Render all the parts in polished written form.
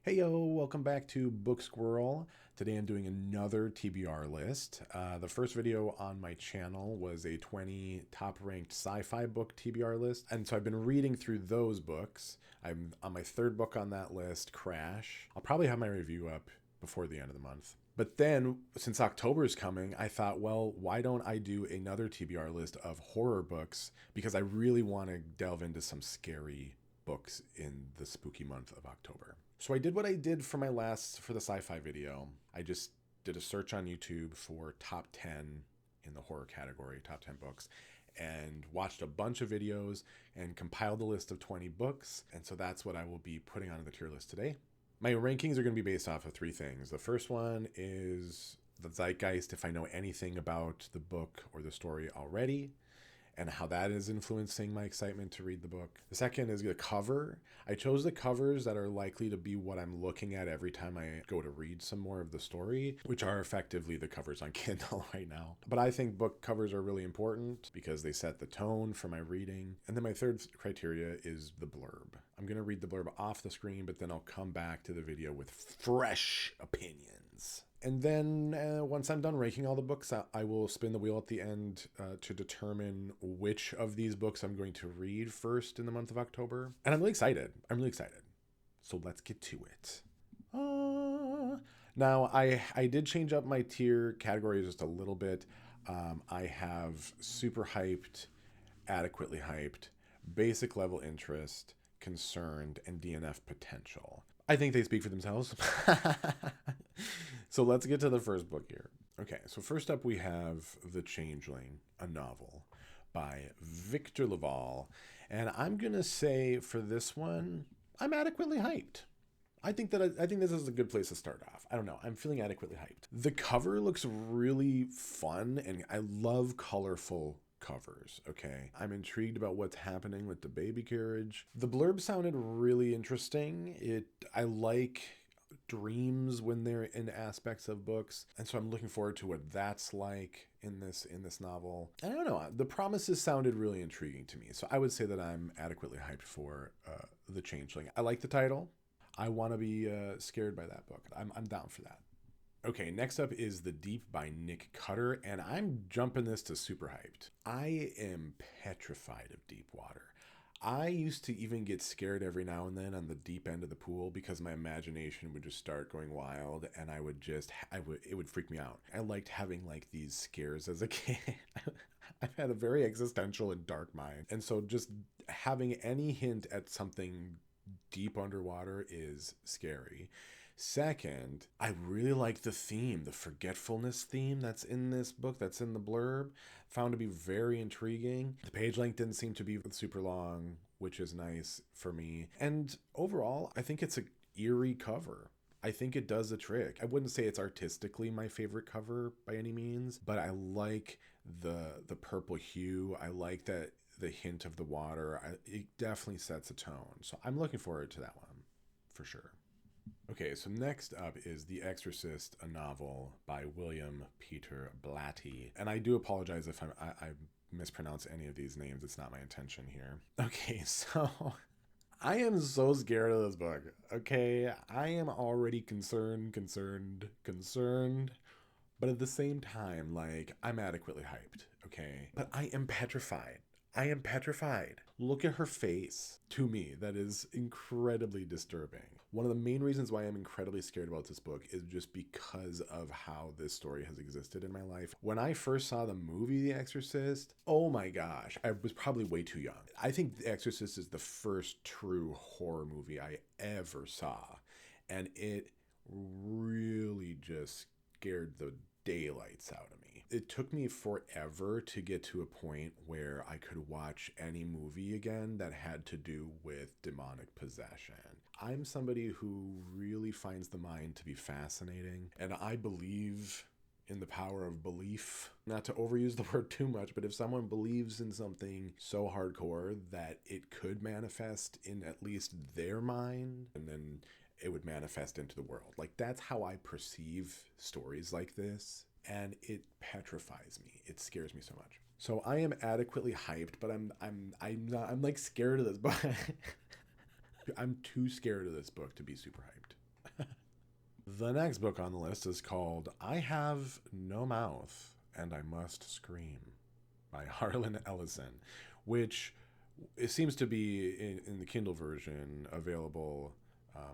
Hey yo, welcome back to Book Squirrel. Today I'm doing another TBR list. The first video on my channel was a 20 top ranked sci-fi book TBR list. And so I've been reading through those books. I'm on my third book on that list, Crash. I'll probably have my review up before the end of the month. But then, since October is coming, I thought, well, why don't I do another TBR list of horror books? Because I really want to delve into some scary books in the spooky month of October. So I did what I did for the sci-fi video. I just did a search on YouTube for top 10 in the horror category, top 10 books, and watched a bunch of videos and compiled a list of 20 books. And so that's what I will be putting on the tier list today. My rankings are going to be based off of three things. The first one is the zeitgeist, if I know anything about the book or the story already, and how that is influencing my excitement to read the book. The second is the cover. I chose the covers that are likely to be what I'm looking at every time I go to read some more of the story, which are effectively the covers on Kindle right now. But I think book covers are really important because they set the tone for my reading. And then my third criteria is the blurb. I'm going to read the blurb off the screen, but then I'll come back to the video with fresh opinions. And then once I'm done ranking all the books, I will spin the wheel at the end to determine which of these books I'm going to read first in the month of October. And I'm really excited. So let's get to it. Now, I did change up my tier categories just a little bit. I have super hyped, adequately hyped, basic level interest, concerned, and DNF potential. I think they speak for themselves. So let's get to the first book here. Okay, so first up we have The Changeling, a novel by Victor Laval. And I'm going to say for this one, I'm adequately hyped. I think this is a good place to start off. I don't know. I'm feeling adequately hyped. The cover looks really fun, and I love colorful covers. Okay, I'm intrigued about what's happening with the baby carriage. The blurb sounded really interesting. I like dreams when they're in aspects of books, and so I'm looking forward to what that's like in this novel. I don't know, the promises sounded really intriguing to me, so I would say that I'm adequately hyped for The Changeling. I like the title. I want to be scared by that book. I'm down for that. Okay, next up is The Deep by Nick Cutter, and I'm jumping this to super hyped. I am petrified of deep water. I used to even get scared every now and then on the deep end of the pool because my imagination would just start going wild, and it would freak me out. I liked having like these scares as a kid. I've had a very existential and dark mind, and so just having any hint at something deep underwater is scary. Second, I really like the theme, the forgetfulness theme that's in this book, that's in the blurb. Found to be very intriguing. The page length didn't seem to be super long, which is nice for me. And overall, I think it's an eerie cover. I think it does a trick. I wouldn't say it's artistically my favorite cover by any means, but I like the purple hue. I like that the hint of the water. It definitely sets a tone. So I'm looking forward to that one for sure. Okay, so next up is The Exorcist, a novel by William Peter Blatty. And I do apologize if I mispronounce any of these names. It's not my intention here. Okay, so I am so scared of this book. Okay, I am already concerned. But at the same time, like, I'm adequately hyped, okay? But I am petrified. Look at her face. To me, that is incredibly disturbing. One of the main reasons why I'm incredibly scared about this book is just because of how this story has existed in my life. When I first saw the movie The Exorcist, oh my gosh, I was probably way too young. I think The Exorcist is the first true horror movie I ever saw. And it really just scared the daylights out of me. It took me forever to get to a point where I could watch any movie again that had to do with demonic possession. I'm somebody who really finds the mind to be fascinating, and I believe in the power of belief. Not to overuse the word too much, but if someone believes in something so hardcore that it could manifest in at least their mind, and then it would manifest into the world. Like, that's how I perceive stories like this, and it petrifies me. It scares me so much. So I am adequately hyped, but I'm like scared of this book. I'm too scared of this book to be super hyped. The next book on the list is called I Have No Mouth and I Must Scream by Harlan Ellison, which it seems to be in the Kindle version available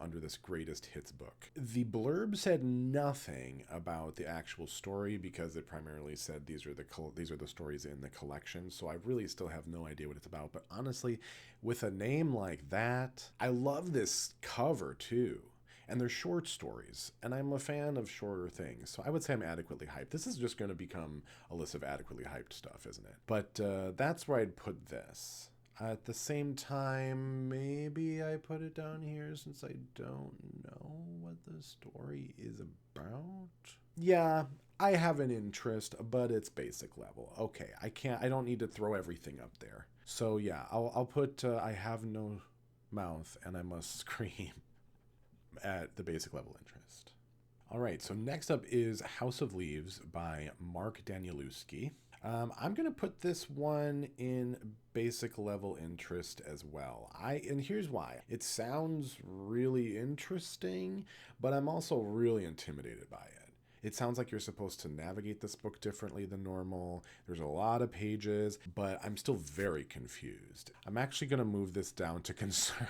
under this greatest hits book. The blurb said nothing about the actual story because it primarily said these are the stories in the collection. So I really still have no idea what it's about. But honestly, with a name like that, I love this cover too. And they're short stories, and I'm a fan of shorter things, so I would say I'm adequately hyped. This is just going to become a list of adequately hyped stuff, isn't it? But that's where I'd put this. At the same time, maybe I put it down here since I don't know what the story is about. Yeah, I have an interest, but it's basic level. Okay, I don't need to throw everything up there. So yeah, I'll put I have no mouth and I must scream at the basic level interest. All right, so next up is House of Leaves by Mark Danielewski. I'm going to put this one in basic level interest as well. And here's why. It sounds really interesting, but I'm also really intimidated by it. It sounds like you're supposed to navigate this book differently than normal. There's a lot of pages, but I'm still very confused. I'm actually going to move this down to concern.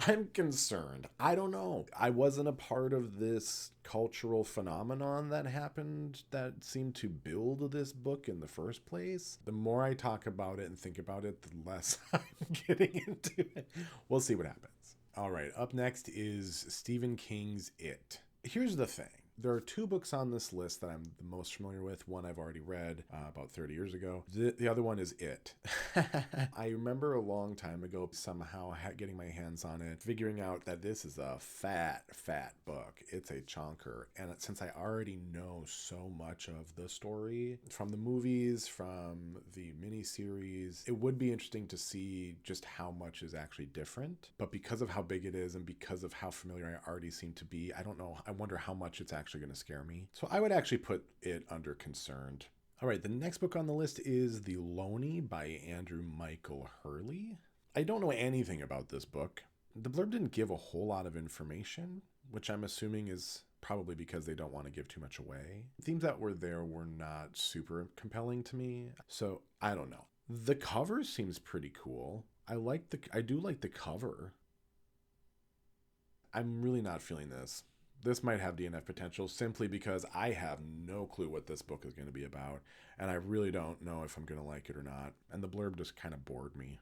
I'm concerned. I don't know. I wasn't a part of this cultural phenomenon that happened that seemed to build this book in the first place. The more I talk about it and think about it, the less I'm getting into it. We'll see what happens. All right, up next is Stephen King's It. Here's the thing. There are two books on this list that I'm the most familiar with. One I've already read about 30 years ago. The other one is It. I remember a long time ago somehow getting my hands on it, figuring out that this is a fat book. It's a chonker. And since I already know so much of the story from the movies, from the miniseries, it would be interesting to see just how much is actually different. But because of how big it is and because of how familiar I already seem to be, I don't know. I wonder how much it's actually going to scare me. So I would actually put it under concerned. All right, the next book on the list is The Loney by Andrew Michael Hurley. I don't know anything about this book. The blurb didn't give a whole lot of information, which I'm assuming is probably because they don't want to give too much away. Themes that were there were not super compelling to me, so I don't know. The cover seems pretty cool. I do like the cover. I'm really not feeling this. This might have DNF potential simply because I have no clue what this book is going to be about, and I really don't know if I'm going to like it or not, and the blurb just kind of bored me.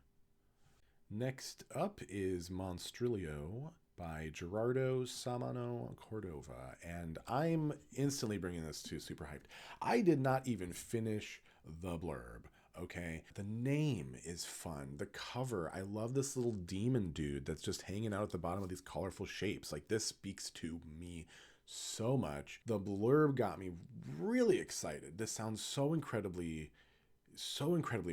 Next up is Monstrilio by Gerardo Samano Cordova, and I'm instantly bringing this to super hyped. I did not even finish the blurb. Okay, the name is fun. The cover, I love this little demon dude that's just hanging out at the bottom of these colorful shapes. Like, this speaks to me so much. The blurb got me really excited. This sounds so incredibly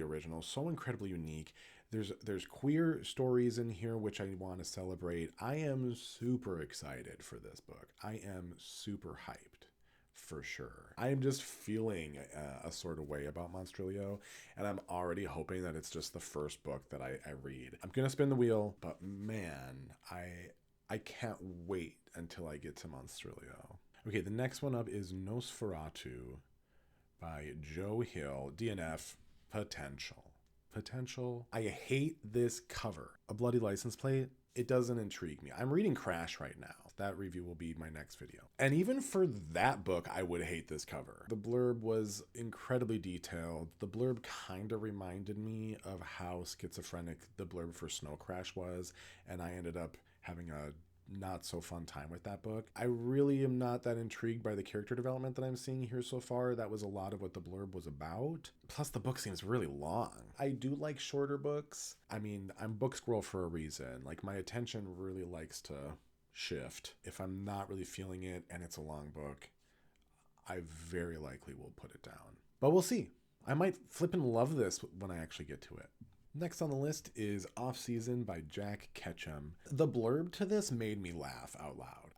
original, so incredibly unique. There's queer stories in here which I want to celebrate. I am super excited for this book. I am super hyped. For sure. I am just feeling a sort of way about Monstrilio, and I'm already hoping that it's just the first book that I read. I'm going to spin the wheel, but man, I can't wait until I get to Monstrilio. Okay, the next one up is Nosferatu by Joe Hill, DNF, Potential. I hate this cover. A bloody license plate. It doesn't intrigue me. I'm reading Crash right now. That review will be my next video. And even for that book, I would hate this cover. The blurb was incredibly detailed. The blurb kind of reminded me of how schizophrenic the blurb for Snow Crash was, and I ended up having a not so fun time with that book. I really am not that intrigued by the character development that I'm seeing here so far. That was a lot of what the blurb was about. Plus, the book seems really long. I do like shorter books. I mean, I'm book squirrel for a reason. Like, my attention really likes to shift. If I'm not really feeling it and it's a long book, I very likely will put it down. But we'll see. I might flip and love this when I actually get to it. Next on the list is Off Season by Jack Ketchum. The blurb to this made me laugh out loud.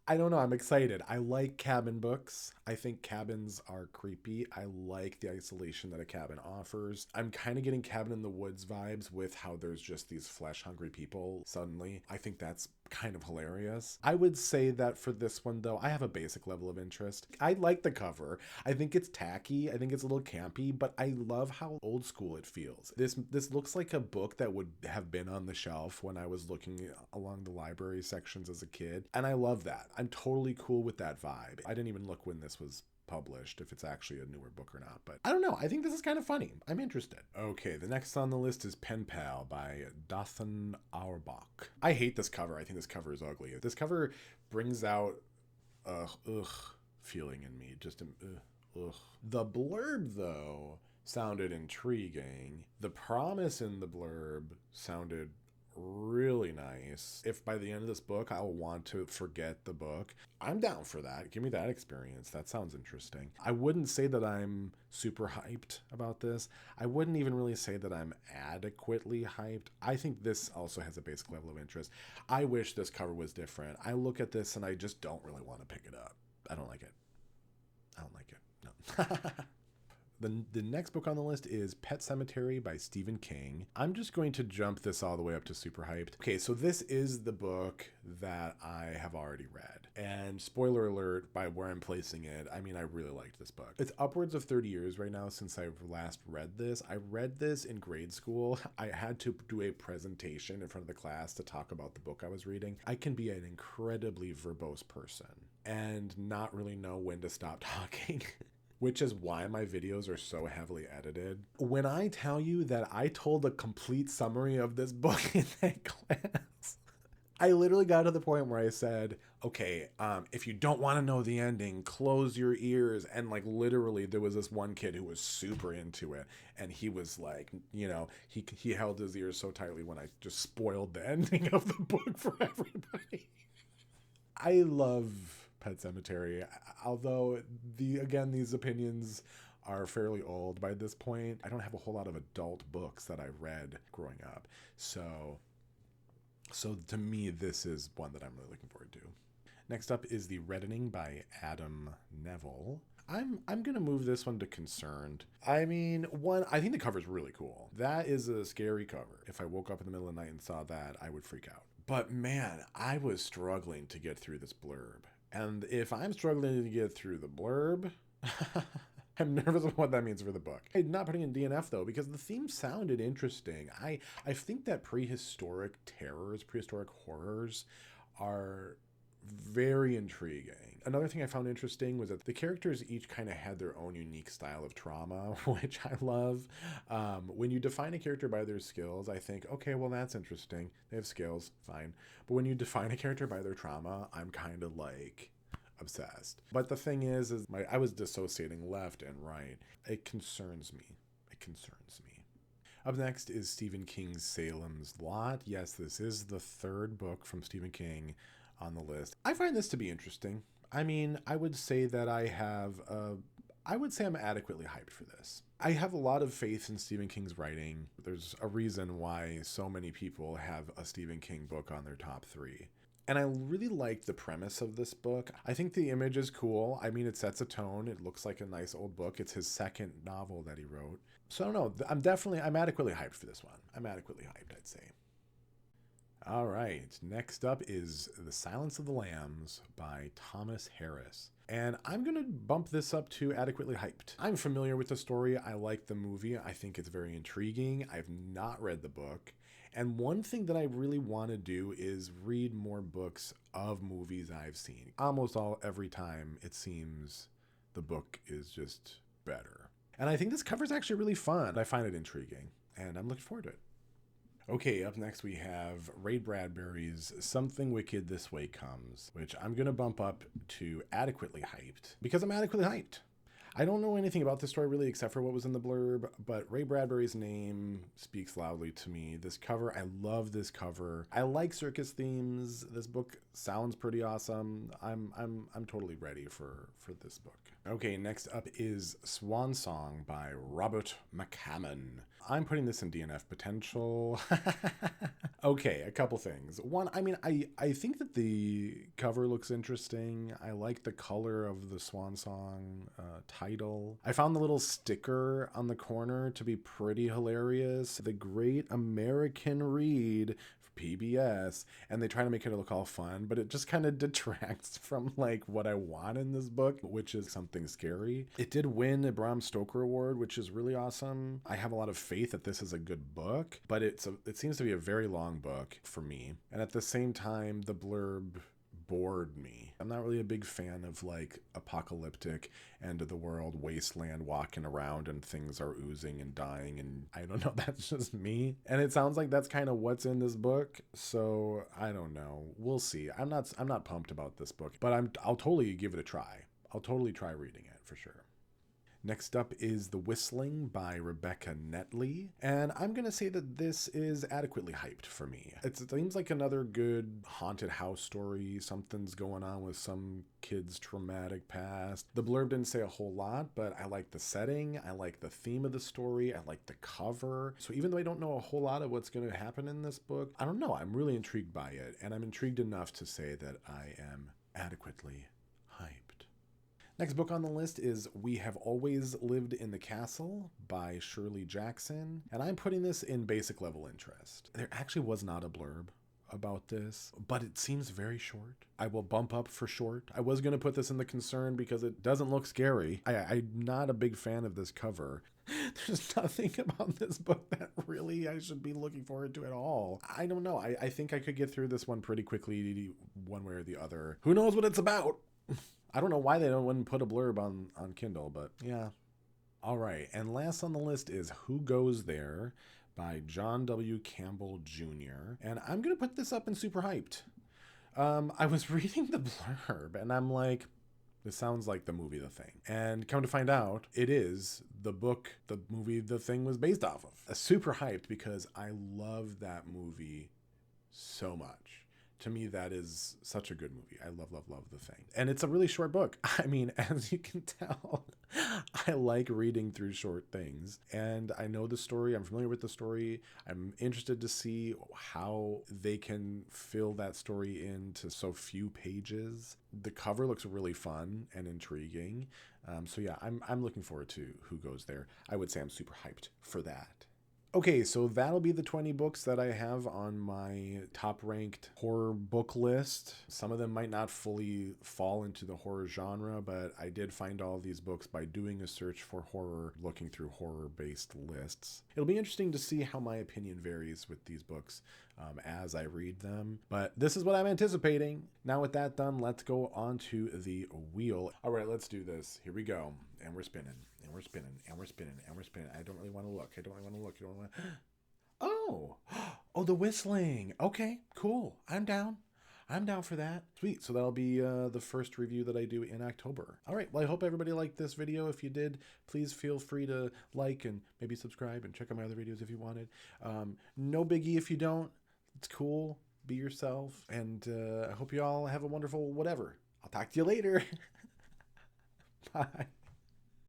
I don't know. I'm excited. I like cabin books. I think cabins are creepy. I like the isolation that a cabin offers. I'm kind of getting Cabin in the Woods vibes with how there's just these flesh hungry people suddenly. I think that's kind of hilarious. I would say that for this one, though, I have a basic level of interest. I like the cover. I think it's tacky. I think it's a little campy, but I love how old school it feels. This looks like a book that would have been on the shelf when I was looking along the library sections as a kid, and I love that. I'm totally cool with that vibe. I didn't even look when this was published, if it's actually a newer book or not, but I don't know. I think this is kind of funny. I'm interested. Okay, the next on the list is Penpal by Dathan Auerbach. I hate this cover. I think this cover is ugly. This cover brings out feeling in me. Just ugh. The blurb, though, sounded intriguing. The promise in the blurb sounded really nice. If by the end of this book I'll want to forget the book, I'm down for that. Give me that experience. That sounds interesting. I wouldn't say that I'm super hyped about this. I wouldn't even really say that I'm adequately hyped. I think this also has a basic level of interest. I wish this cover was different. I look at this and I just don't really want to pick it up. I don't like it. No. The next book on the list is Pet Sematary by Stephen King. I'm just going to jump this all the way up to super hyped. Okay, so this is the book that I have already read. And spoiler alert, by where I'm placing it, I mean, I really liked this book. It's upwards of 30 years right now since I've last read this. I read this in grade school. I had to do a presentation in front of the class to talk about the book I was reading. I can be an incredibly verbose person and not really know when to stop talking. Which is why my videos are so heavily edited. When I tell you that I told a complete summary of this book in that class, I literally got to the point where I said, okay, if you don't want to know the ending, close your ears. And like literally there was this one kid who was super into it. And he was like, you know, he held his ears so tightly when I just spoiled the ending of the book for everybody. I love Pet Sematary, although these opinions are fairly old by this point. I don't have a whole lot of adult books that I read growing up, so to me this is one that I'm really looking forward to. Next up is The Reddening by Adam Neville. I'm gonna move this one to concerned. I mean, I think the cover's really cool. That is a scary cover. If I woke up in the middle of the night and saw that, I would freak out. But man, I was struggling to get through this blurb. And if I'm struggling to get through the blurb, I'm nervous about what that means for the book. I'm not putting in DNF though, because the theme sounded interesting. I think that prehistoric terrors, prehistoric horrors are very intriguing. Another thing I found interesting was that the characters each kind of had their own unique style of trauma, which I love. When you define a character by their skills, I think, okay, well, that's interesting. They have skills, fine. But when you define a character by their trauma, I'm kind of like obsessed. But the thing is I was dissociating left and right. It concerns me. Up next is Stephen King's Salem's Lot. Yes, this is the third book from Stephen King on the list. I find this to be interesting. I mean, I would say that I'm adequately hyped for this. I have a lot of faith in Stephen King's writing. There's a reason why so many people have a Stephen King book on their top 3. And I really like the premise of this book. I think the image is cool. I mean, it sets a tone. It looks like a nice old book. It's his second novel that he wrote. So I don't know. I'm adequately hyped for this one. I'm adequately hyped, I'd say. All right, next up is The Silence of the Lambs by Thomas Harris. And I'm going to bump this up to adequately hyped. I'm familiar with the story. I like the movie. I think it's very intriguing. I've not read the book. And one thing that I really want to do is read more books of movies I've seen. Every time it seems the book is just better. And I think this cover's actually really fun. I find it intriguing, and I'm looking forward to it. Okay, up next we have Ray Bradbury's Something Wicked This Way Comes, which I'm going to bump up to adequately hyped, because I'm adequately hyped. I don't know anything about this story really except for what was in the blurb, but Ray Bradbury's name speaks loudly to me. This cover, I love this cover. I like circus themes. This book sounds pretty awesome. I'm totally ready for this book. Okay, next up is Swan Song by Robert McCammon. I'm putting this in DNF potential. Okay, a couple things. One, I mean, I think that the cover looks interesting. I like the color of the Swan Song title. I found the little sticker on the corner to be pretty hilarious. The Great American Read, PBS, and they try to make it look all fun, but it just kind of detracts from like what I want in this book, which is something scary. It did win a Bram Stoker Award, which is really awesome. I have a lot of faith that this is a good book, but it seems to be a very long book for me. And at the same time, the blurb bored me. I'm not really a big fan of like apocalyptic end of the world wasteland walking around and things are oozing and dying, and I don't know, that's just me. And it sounds like that's kind of what's in this book, so I don't know. We'll see. I'm not pumped about this book, but I'll totally give it a try. I'll totally try reading it for sure. Next up is The Whistling by Rebecca Netley, and I'm going to say that this is adequately hyped for me. It seems like another good haunted house story. Something's going on with some kid's traumatic past. The blurb didn't say a whole lot, but I like the setting, I like the theme of the story, I like the cover. So even though I don't know a whole lot of what's going to happen in this book, I don't know, I'm really intrigued by it, and I'm intrigued enough to say that I am adequately hyped. Next book on the list is We Have Always Lived in the Castle by Shirley Jackson, and I'm putting this in basic level interest. There actually was not a blurb about this, but it seems very short. I will bump up for short. I was going to put this in the concern because it doesn't look scary. I'm not a big fan of this cover. There's nothing about this book that really I should be looking forward to at all. I don't know. I think I could get through this one pretty quickly, one way or the other. Who knows what it's about? I don't know why they wouldn't put a blurb on Kindle, but yeah. All right, and last on the list is Who Goes There by John W. Campbell Jr. And I'm going to put this up in super hyped. I was reading the blurb, and I'm like, this sounds like the movie The Thing. And come to find out, it is the book the movie The Thing was based off of. Super hyped because I love that movie so much. To me, that is such a good movie. I love, love, love The Thing. And it's a really short book. I mean, as you can tell, I like reading through short things. And I know the story. I'm familiar with the story. I'm interested to see how they can fill that story into so few pages. The cover looks really fun and intriguing. So yeah, I'm looking forward to Who Goes There. I would say I'm super hyped for that. Okay, so that'll be the 20 books that I have on my top-ranked horror book list. Some of them might not fully fall into the horror genre, but I did find all these books by doing a search for horror, looking through horror-based lists. It'll be interesting to see how my opinion varies with these books as I read them, but this is what I'm anticipating. Now with that done, let's go on to the wheel. All right, let's do this. Here we go. And we're spinning. And we're spinning, and we're spinning, and we're spinning. I don't really want to look. I don't really want to look. I don't want to. Oh, The Whistling. Okay, cool. I'm down. I'm down for that. Sweet. So that'll be the first review that I do in October. All right. Well, I hope everybody liked this video. If you did, please feel free to like and maybe subscribe and check out my other videos if you wanted. No biggie if you don't. It's cool. Be yourself. And I hope you all have a wonderful whatever. I'll talk to you later. Bye.